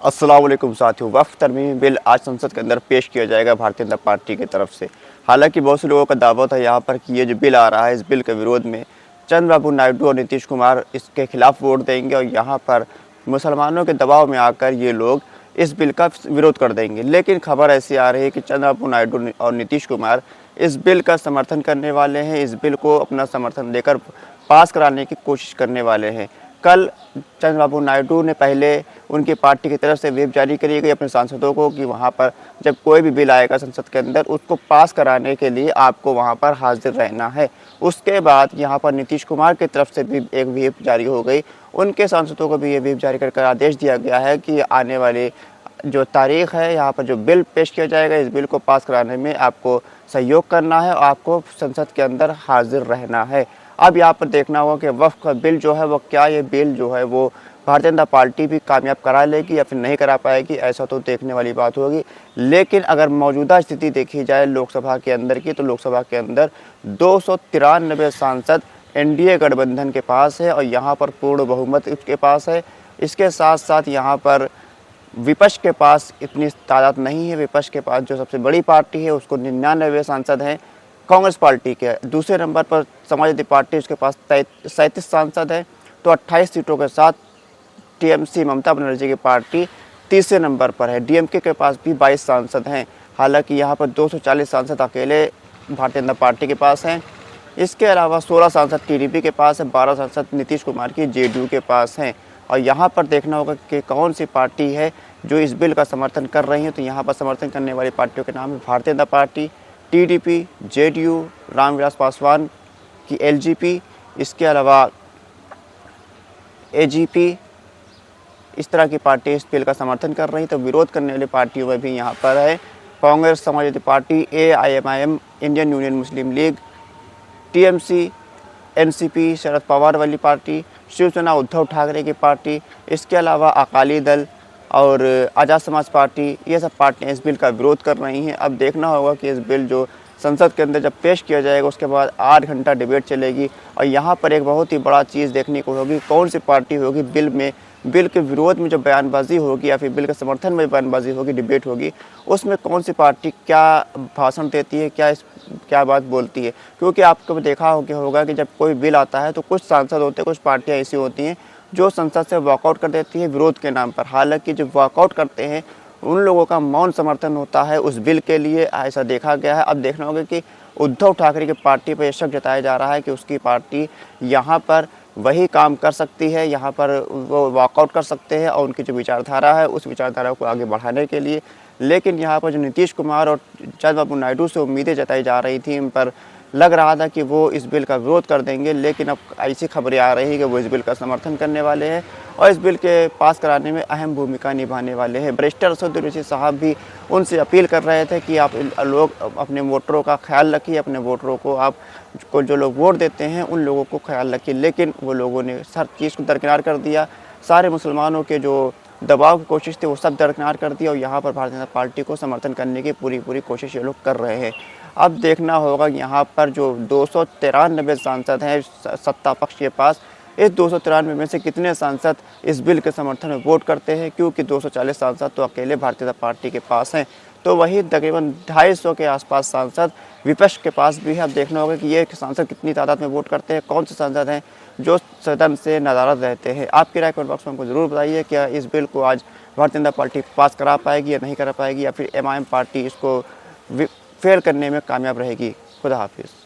अस्सलाम वालेकुम साथियों। वफ़्त तरमीमी बिल आज संसद के अंदर पेश किया जाएगा भारतीय जनता पार्टी की तरफ से। हालांकि बहुत से लोगों का दावा था यहाँ पर कि ये जो बिल आ रहा है, इस बिल के विरोध में चंद्रबाबू नायडू और नीतीश कुमार इसके खिलाफ वोट देंगे और यहाँ पर मुसलमानों के दबाव में आकर ये लोग इस बिल का विरोध कर देंगे। लेकिन खबर ऐसी आ रही है कि चंद्रबाबू नायडू और नीतीश कुमार इस बिल का समर्थन करने वाले हैं, इस बिल को अपना समर्थन देकर पास कराने की कोशिश करने वाले हैं। कल चंद्रबाबू नायडू ने पहले उनकी पार्टी की तरफ से व्हिप जारी करी गई अपने सांसदों को कि वहाँ पर जब कोई भी बिल आएगा संसद के अंदर उसको पास कराने के लिए आपको वहाँ पर हाजिर रहना है। उसके बाद यहाँ पर नीतीश कुमार की तरफ से भी एक व्हिप जारी हो गई, उनके सांसदों को भी ये व्हिप जारी कर आदेश दिया गया है कि आने वाले जो तारीख़ है यहाँ पर जो बिल पेश किया जाएगा, इस बिल को पास कराने में आपको सहयोग करना है और आपको संसद के अंदर हाजिर रहना है। अब यहाँ पर देखना होगा कि वक्फ का बिल जो है वो क्या ये बिल जो है वो भारतीय जनता पार्टी भी कामयाब करा लेगी या फिर नहीं करा पाएगी, ऐसा तो देखने वाली बात होगी। लेकिन अगर मौजूदा स्थिति देखी जाए लोकसभा के अंदर की, तो लोकसभा के अंदर 293 सांसद एनडीए गठबंधन के पास है और यहाँ पर पूर्ण बहुमत उसके पास है। इसके साथ साथ यहाँ पर विपक्ष के पास इतनी तादाद नहीं है। विपक्ष के पास जो सबसे बड़ी पार्टी है उसको 99 सांसद हैं कांग्रेस पार्टी के। दूसरे नंबर पर समाजवादी पार्टी, उसके पास 37 सांसद हैं। तो 28 सीटों के साथ टीएमसी ममता बनर्जी की पार्टी तीसरे नंबर पर है। डीएमके के पास भी 22 सांसद हैं। हालांकि यहाँ पर 240 सांसद अकेले भारतीय जनता पार्टी के पास हैं। इसके अलावा 16 सांसद टीडीपी के पास है, 12 सांसद नीतीश कुमार की जेडीयू के पास हैं। और यहाँ पर देखना होगा कि कौन सी पार्टी है जो इस बिल का समर्थन कर रही है। तो यहाँ पर समर्थन करने वाली पार्टियों के नाम है Bharatiya Janata party, TDP, JDU, Ramvilas Paswan की एलजेपी, इसके अलावा एजीपी, इस तरह की पार्टी इस बिल का समर्थन कर रही। तो विरोध करने वाली पार्टियों में भी यहाँ पर है Congress, Samajwadi party, AIMIM, Indian Union Muslim League, TMC, NCP Sharad Pawar वाली पार्टी, शिवसेना उद्धव ठाकरे की पार्टी, इसके अलावा अकाली दल और आज़ाद समाज पार्टी, ये सब पार्टियाँ इस बिल का विरोध कर रही हैं। अब देखना होगा कि इस बिल जो संसद के अंदर जब पेश किया जाएगा उसके बाद 8 घंटा डिबेट चलेगी और यहाँ पर एक बहुत ही बड़ा चीज़ देखने को होगी, कौन सी पार्टी होगी बिल के विरोध में जो बयानबाजी होगी या फिर बिल के समर्थन में बयानबाजी होगी, डिबेट होगी, उसमें कौन सी पार्टी क्या भाषण देती है, क्या बात बोलती है। क्योंकि आपको देखा होगा कि जब कोई बिल आता है तो कुछ सांसद होते हैं, कुछ पार्टियाँ ऐसी होती हैं जो संसद से वॉकआउट कर देती है विरोध के नाम पर। हालांकि जो वॉकआउट करते हैं उन लोगों का मौन समर्थन होता है उस बिल के लिए, ऐसा देखा गया है। अब देखना होगा कि उद्धव ठाकरे की पार्टी पर यह शक जताया जा रहा है कि उसकी पार्टी यहाँ पर वही काम कर सकती है, यहाँ पर वो वॉकआउट कर सकते हैं और उनकी जो विचारधारा है उस विचारधारा को आगे बढ़ाने के लिए। लेकिन यहाँ पर जो नीतीश कुमार और चंद्रबाबू नायडू से उम्मीदें जताई जा रही थी, इन पर लग रहा था कि वो इस बिल का विरोध कर देंगे। लेकिन अब ऐसी खबरें आ रही हैं कि वो इस बिल का समर्थन करने वाले हैं और इस बिल के पास कराने में अहम भूमिका निभाने वाले हैं। बैरिस्टर असदुद्दीन ओवैसी साहब भी उनसे अपील कर रहे थे कि आप लोग अपने वोटरों का ख्याल रखिए, अपने वोटरों को आपको जो लोग वोट देते हैं उन लोगों को ख्याल रखिए। लेकिन वो लोगों ने हर चीज़ को दरकिनार कर दिया। सारे मुसलमानों के जो दबाव की कोशिश थी वो सब दरकिनार कर दिया और यहाँ पर भारतीय जनता पार्टी को समर्थन करने की पूरी कोशिश ये लोग कर रहे हैं। अब देखना होगा यहाँ पर जो 293 सांसद हैं सत्ता पक्ष के पास, इस 293 में से कितने सांसद इस बिल के समर्थन में वोट करते हैं, क्योंकि 240 सांसद तो अकेले भारतीय जनता पार्टी के पास हैं। तो वही तकरीबन 250 के आसपास सांसद विपक्ष के पास भी है। अब देखना होगा कि ये सांसद कितनी तादाद में वोट करते हैं, कौन से सांसद हैं जो सदन से नाराज़ रहते हैं। आपकी राय कमेंट बॉक्स में हमको ज़रूर बताइए, क्या इस बिल को आज भारतीय जनता पार्टी पास करा पाएगी या नहीं करा पाएगी, या फिर एमआईएम पार्टी इसको फेल करने में कामयाब रहेगी। खुदा हाफिज़।